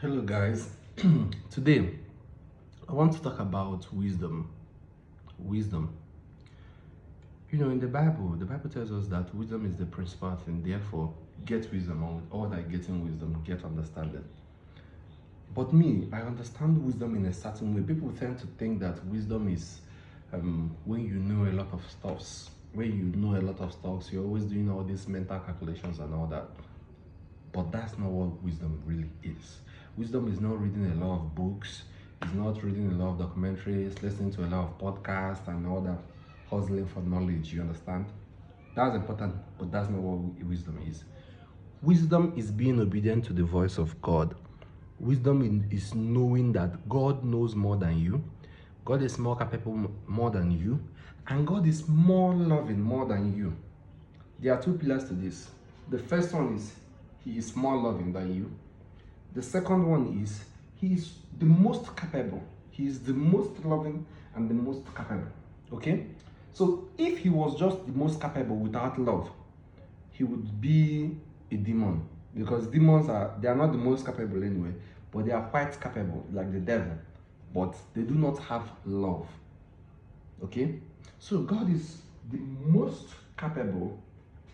Hello guys. Today I want to talk about wisdom. Wisdom. In the Bible tells us that wisdom is the principal thing. Therefore, get wisdom, and with all that getting wisdom, get understanding. But me, I understand wisdom in a certain way. People tend to think that wisdom is when you know a lot of stuffs. When you know a lot of stuffs, you're always doing all these mental calculations and all that. But that's not what wisdom really is. Wisdom is not reading a lot of books, it's not reading a lot of documentaries, listening to a lot of podcasts and all that hustling for knowledge, you understand? That's important, but that's not what wisdom is. Wisdom is being obedient to the voice of God. Wisdom is knowing that God knows more than you, God is more capable more than you, and God is more loving more than you. There are two pillars to this. The first one is He is more loving than you. The second one is He is the most capable. He is the most loving and the most capable. Okay? So if He was just the most capable without love, He would be a demon. Because demons they are not the most capable anyway, but they are quite capable, like the devil. But they do not have love. Okay? So God is the most capable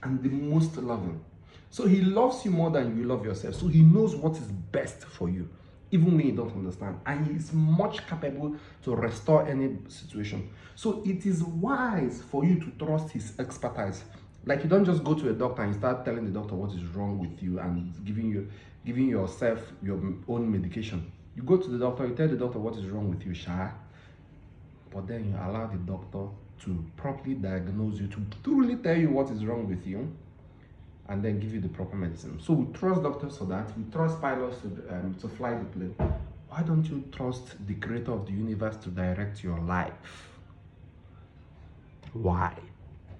and the most loving. So He loves you more than you love yourself. So He knows what is best for you, even when you don't understand. And He is much capable to restore any situation. So it is wise for you to trust His expertise. Like, you don't just go to a doctor and start telling the doctor what is wrong with you and giving yourself your own medication. You go to the doctor, you tell the doctor what is wrong with you, Sha. But then you allow the doctor to properly diagnose you, to truly tell you what is wrong with you, and then give you the proper medicine. So we trust doctors for that. We trust pilots to fly the plane. Why don't you trust the creator of the universe to direct your life? Why?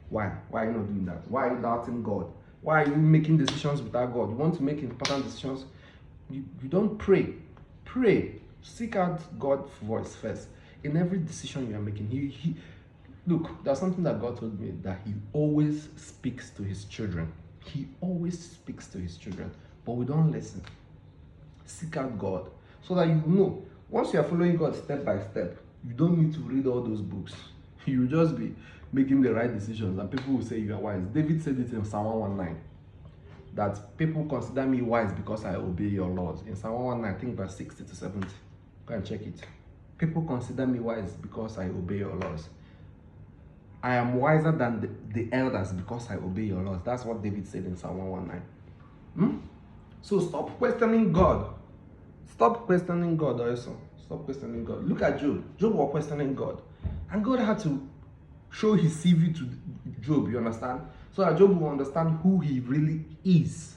Why are you not doing that? Why are you doubting God? Why are you making decisions without God? You want to make important decisions, you don't pray. Pray. Seek out God's voice first in every decision you are making. He look, there's something that God told me, that He always speaks to His children. He always speaks to His children, but we don't listen. Seek out God so that you know. Once you are following God step by step, you don't need to read all those books. You will just be making the right decisions, and people will say you are wise. David said it in Psalm 119, that people consider me wise because I obey your laws. In Psalm 119, I think verse 60 to 70. Go and check it. People consider me wise because I obey your laws. I am wiser than the elders because I obey your laws. That's what David said in Psalm 119. So stop questioning God. Stop questioning God also. Stop questioning God. Look at Job. Job was questioning God. And God had to show His CV to Job, you understand? So that Job will understand who he really is.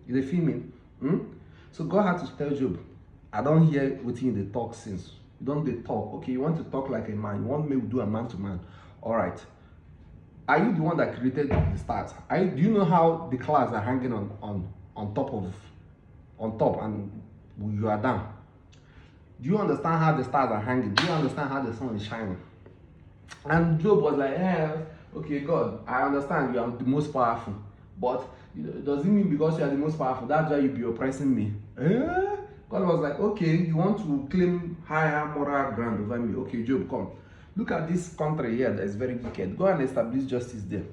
You feel me? So God had to tell Job, I don't hear what you in the talk since. You don't they talk, okay? You want to talk like a man. You want me to do a man to man. All right. Are you the one that created the stars? Do you know how the clouds are hanging on top and you are down? Do you understand how the stars are hanging? Do you understand how the sun is shining? And Job was like, okay, God, I understand you are the most powerful, but does it mean because you are the most powerful, that's why you be oppressing me? God was like, okay, you want to claim higher moral ground over me? Okay, Job, come. Look at this country here that is very wicked. Go and establish justice there.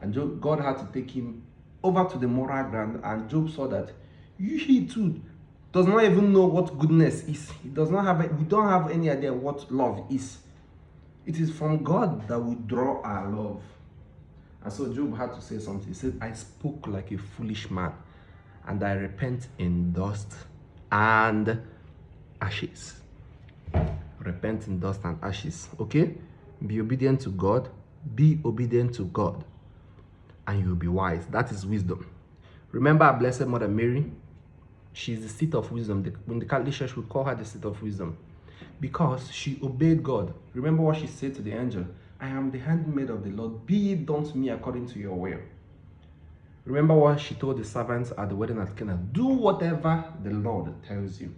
And Job, God had to take him over to the moral ground, and Job saw that he too does not even know what goodness is. We don't have any idea what love is. It is from God that we draw our love. And so Job had to say something. He said, I spoke like a foolish man, and I repent in dust and ashes. Repent in dust and ashes. Okay? Be obedient to God. Be obedient to God. And you'll be wise. That is wisdom. Remember our Blessed Mother Mary? She is the seat of wisdom. When the Catholic Church would call her the seat of wisdom, because she obeyed God. Remember what she said to the angel? I am the handmaid of the Lord. Be it done to me according to your will. Remember what she told the servants at the wedding at Cana? Do whatever the Lord tells you.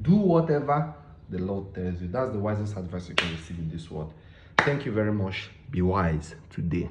Do whatever the Lord tells you. That's the wisest advice you can receive in this world. Thank you very much. Be wise today.